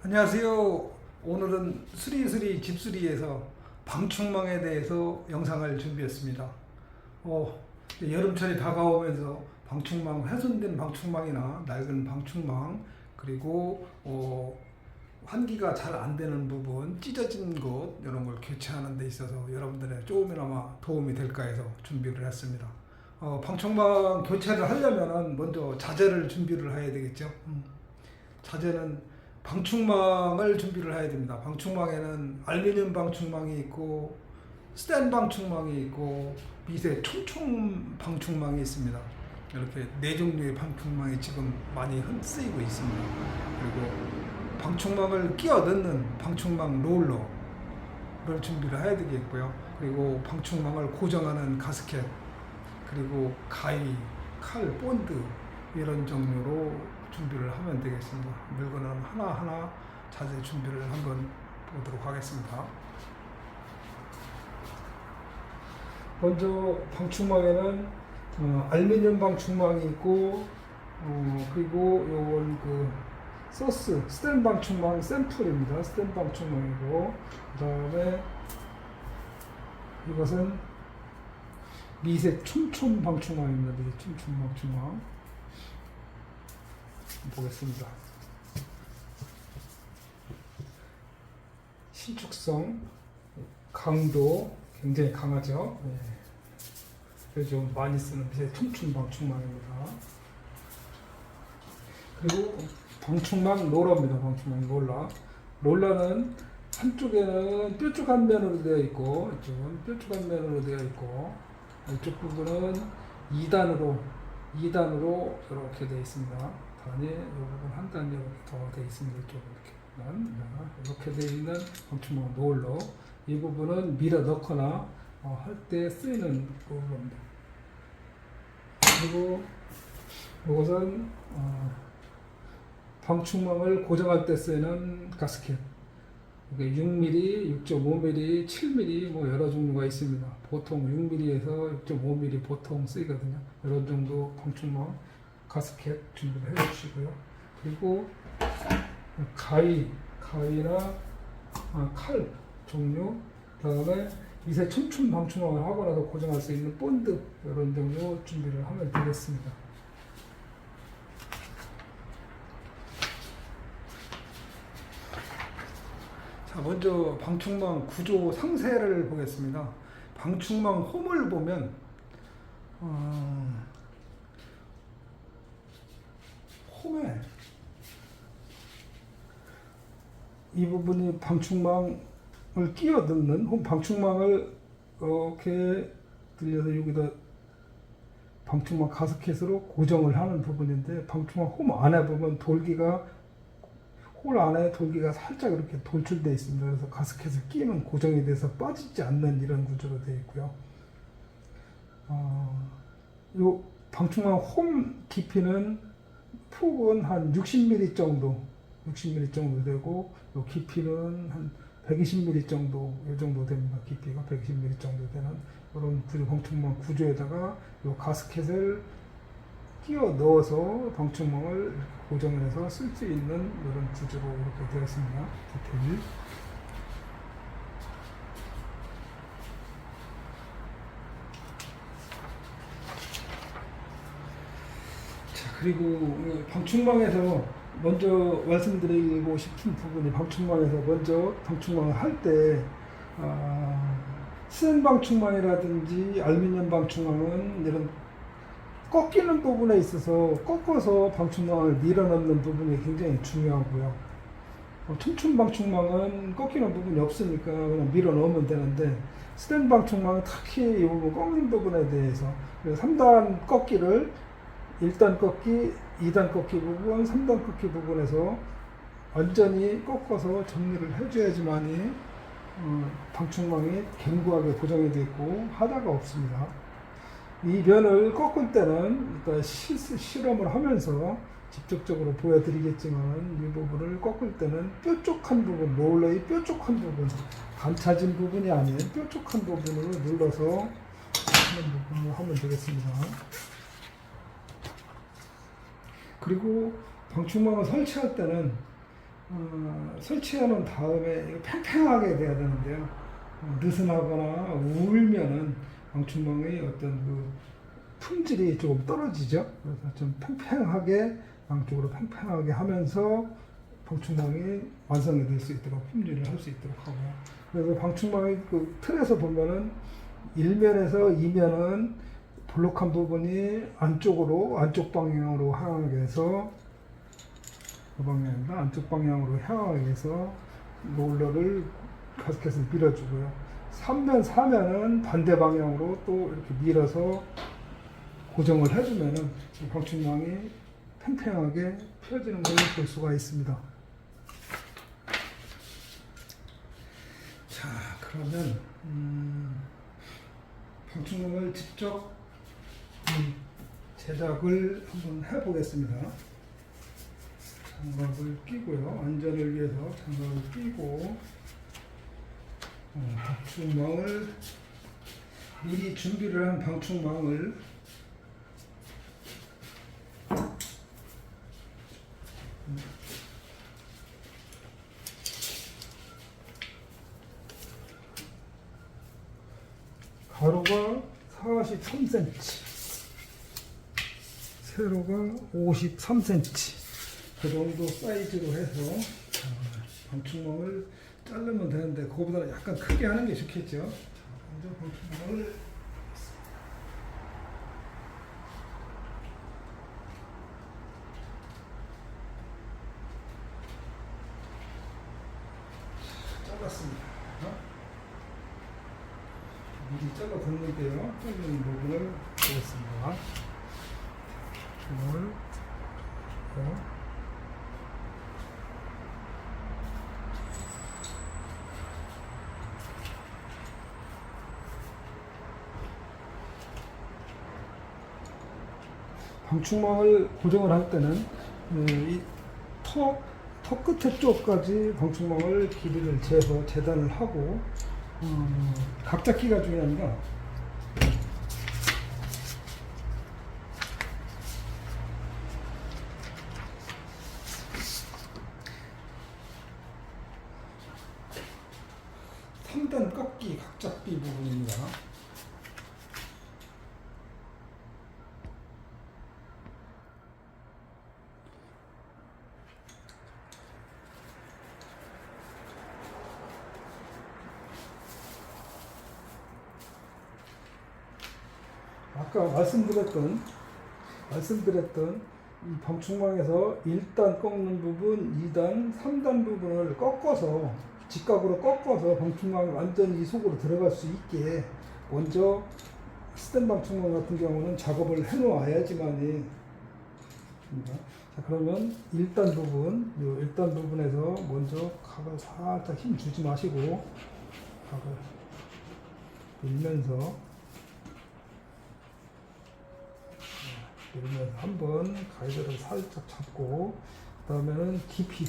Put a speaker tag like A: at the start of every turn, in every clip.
A: 안녕하세요. 오늘은 수리수리 집수리에서 방충망에 대해서 영상을 준비했습니다. 여름철이 다가오면서 방충망, 훼손된 방충망이나 낡은 방충망, 그리고 환기가 잘 안 되는 부분, 찢어진 곳 이런 걸 교체하는 데 있어서 여러분들의 조금이나마 도움이 될까 해서 준비를 했습니다. 방충망 교체를 하려면 먼저 자재를 준비를 해야 되겠죠. 자재는 방충망을 준비를 해야 됩니다. 방충망에는 알루미늄 방충망이 있고 스텐 방충망이 있고 미세 촘촘 방충망이 있습니다. 이렇게 네 종류의 방충망이 지금 많이 쓰이고 있습니다. 그리고 방충망을 끼워 넣는 방충망 롤러를 준비를 해야 되겠고요. 그리고 방충망을 고정하는 가스켓, 그리고 가위, 칼, 본드 이런 종류로 준비를 하면 되겠습니다. 물건은 하나하나 자세히 준비를 한번 보도록 하겠습니다. 먼저 방충망에는 알루미늄 방충망이 있고 그리고 요건 소스 스텐 방충망 샘플입니다. 스텐 방충망이고, 그 다음에 이것은 미세 촘촘 방충망입니다. 미세 촘촘 방충망 보겠습니다. 신축성, 강도 굉장히 강하죠. 그래서 좀 많이 쓰는 미세 촘촘 방충망입니다. 그리고 방충망 롤러입니다. 방충망 롤러. 롤러는 한쪽에는 뾰족한 면으로 되어 있고, 이쪽은 뾰족한 면으로 되어 있고, 이쪽 부분은 2단으로 이렇게 되어 있습니다. 단위, 이 부분 한 단위 이렇게 더 되어 있습니다. 이렇게 되어 있는 방충망 롤러. 이 부분은 밀어 넣거나 할 때 쓰이는 부분입니다. 그리고 이것은 방충망을 고정할 때 쓰이는 가스켓. 6mm, 6.5mm, 7mm 뭐 여러 종류가 있습니다. 보통 6mm에서 6.5mm 보통 쓰이거든요. 이런 정도 방충망 가스켓 준비를 해 주시고요. 그리고 가위나 칼 종류, 그다음에 미세 촘촘 방충망을 하고 나서 고정할 수 있는 본드 이런 종류 준비를 하면 되겠습니다. 자, 먼저 방충망 구조 상세를 보겠습니다. 방충망 홈을 보면 홈에 이 부분이 방충망을 끼워 넣는 방충망을 이렇게 들려서 여기다 방충망 가스켓으로 고정을 하는 부분인데, 방충망 홈 안에 보면 홀 안에 돌기가 살짝 이렇게 돌출되어 있습니다. 그래서 가스켓을 끼면 고정이 돼서 빠지지 않는 이런 구조로 되어 있고요. 이 방충망 홈 깊이는 폭은 한 60mm 정도 되고, 이 깊이는 한 120mm 정도, 이 정도 됩니다. 깊이가 120mm 정도 되는 이런 방충망 구조에다가 이 가스켓을 끼워 넣어서 방충망을 고정해서 쓸 수 있는 이런 구조로 이렇게 되어 있습니다. 디테일. 자, 그리고 방충망에서 먼저 말씀드리고 싶은 부분이, 방충망에서 먼저 방충망을 할 때 스텐 방충망이라든지 알루미늄 방충망은 이런 꺾이는 부분에 있어서 꺾어서 방충망을 밀어넣는 부분이 굉장히 중요하고요. 촘촘 방충망은 꺾이는 부분이 없으니까 그냥 밀어넣으면 되는데, 스텐 방충망은 특히 이 부분 꺾는 부분에 대해서 3단 꺾기를 1단 꺾기, 2단 꺾기 부분, 3단 꺾기 부분에서 완전히 꺾어서 정리를 해줘야지만이 방충망이 견고하게 고정이 되어 있고 하다가 없습니다. 이 면을 꺾을 때는 일단 실험을 하면서 직접적으로 보여드리겠지만, 이 부분을 꺾을 때는 뾰족한 부분, 롤러의 뾰족한 부분, 반차진 부분이 아닌 뾰족한 부분으로 눌러서 하는 부분을 하면 되겠습니다. 그리고 방충망을 설치할 때는 설치해 놓은 다음에 이거 팽팽하게 돼야 되는데요. 느슨하거나 울면은 방충망의 어떤 그 품질이 조금 떨어지죠. 그래서 좀 팽팽하게, 양쪽으로 팽팽하게 하면서 방충망이 완성이 될 수 있도록, 품질을 할 수 있도록 하고요. 그래서 방충망의 그 틀에서 보면은 1면에서 2면은 볼록한 부분이 안쪽으로, 안쪽 방향으로 향하게 해서, 그 방향입니다. 안쪽 방향으로 향하게 해서 롤러를 가스켓을 밀어주고요. 3면, 4면은 반대 방향으로 또 이렇게 밀어서 고정을 해주면은 이 방충망이 팽팽하게 펴지는 걸 볼 수가 있습니다. 자, 그러면 방충망을 직접 제작을 한번 해보겠습니다. 장갑을 끼고요. 안전을 위해서 장갑을 끼고 방충망을 미리 준비를 한 방충망을 가로가 43cm, 세로가 53cm 그 정도 사이즈로 해서 방충망을 자르면 되는데 그거보다 약간 크게 하는 게 좋겠죠. 먼저 방충망을 잘랐습니다. 미리 잘라뒀는데요. 잘리는 부분을 보겠습니다. 이걸 방충망을 고정을 할 때는 이 턱 끝에 쪽까지 방충망을 길이를 재서 재단을 하고 각잡기가 중요합니다. 삼단 꺾기 각잡기 부분입니다. 아까 말씀드렸던 이 방충망에서 1단 꺾는 부분, 2단, 3단 부분을 꺾어서 직각으로 꺾어서 방충망이 완전히 이 속으로 들어갈 수 있게 먼저 스텐 방충망 같은 경우는 작업을 해 놓아야지만이. 자, 그러면 1단 부분, 이 1단 부분에서 먼저 각을 살짝 힘 주지 마시고 각을 밀면서 한번 가이드를 살짝 잡고 그 다음에는 깊이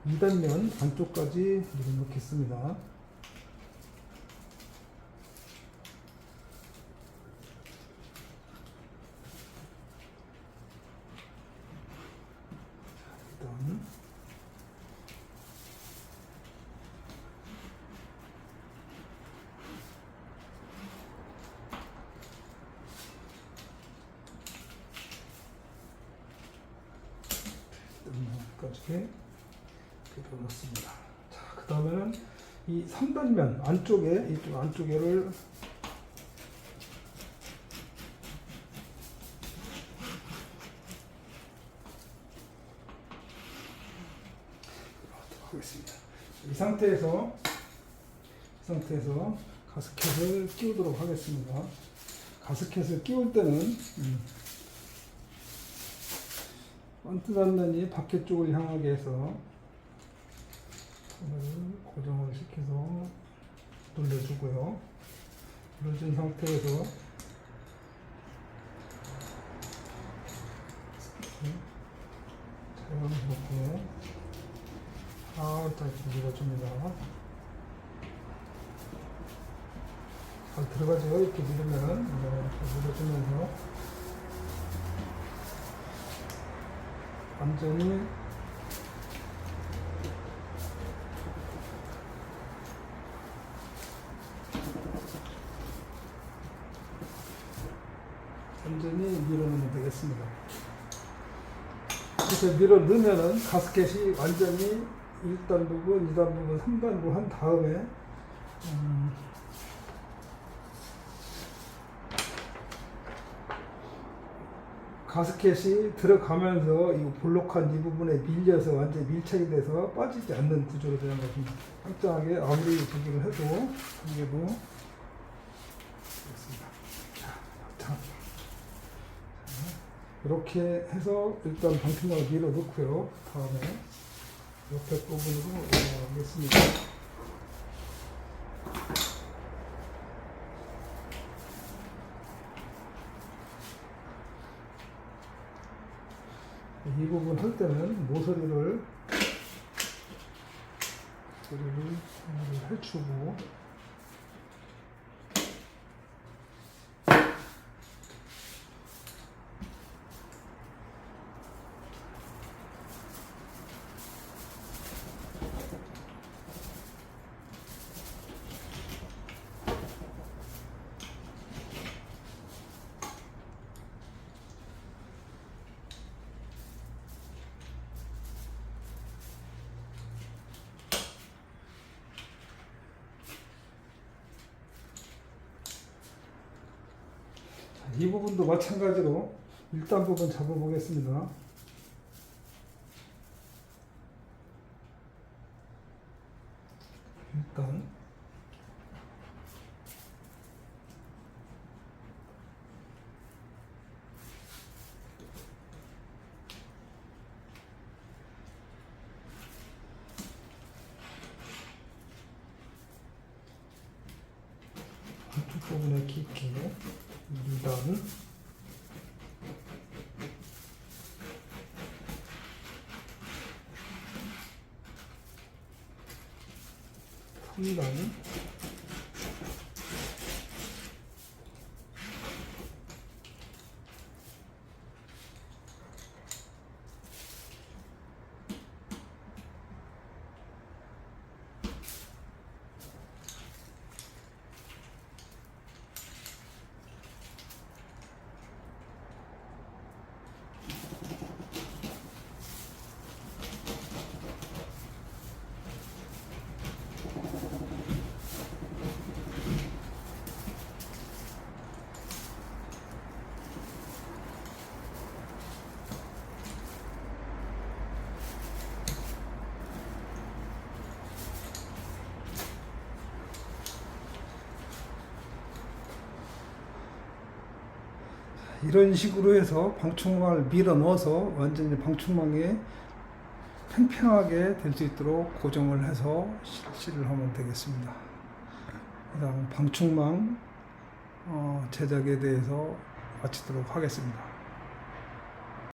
A: 2단면 안쪽까지 밀어넣겠습니다. 일단 이렇게 넣습니다. 자, 그 다음에는 이 3단면 안쪽에, 이쪽 안쪽에를 하겠습니다. 이 상태에서 가스켓을 끼우도록 하겠습니다. 가스켓을 끼울 때는 반듯한 면이 밖에 쪽을 향하게 해서 손을 고정을 시켜서 눌러주고요. 눌러준 상태에서 자연스럽게 살짝 밀어줍니다. 잘 들어가죠. 이렇게 밀으면 이렇게 밀어주면서 완전히 완전히 밀어 넣으면 되겠습니다. 이렇게 밀어 넣으면은 가스켓이 완전히 1단 부분, 2단 부분, 3단 부분 한 다음에 가스켓이 들어가면서 이 볼록한 이 부분에 밀려서 완전히 밀착이 돼서 빠지지 않는 구조로 되는 것입니다. 확장하게 아무리 두기를 해도 이게도 됐습니다. 자, 이렇게 해서 일단 방충망을 밀어 넣고요. 다음에 옆에 부분으로 올라가겠습니다. 이 부분 할 때는 모서리를 해주고 이 부분도 마찬가지로 1단 부분 잡아보겠습니다. 일단 한쪽 부분에 깊게 2단 3단 이런 식으로 해서 방충망을 밀어 넣어서 완전히 방충망에 팽팽하게 될 수 있도록 고정을 해서 실을 하면 되겠습니다. 그다음 방충망 제작에 대해서 마치도록 하겠습니다.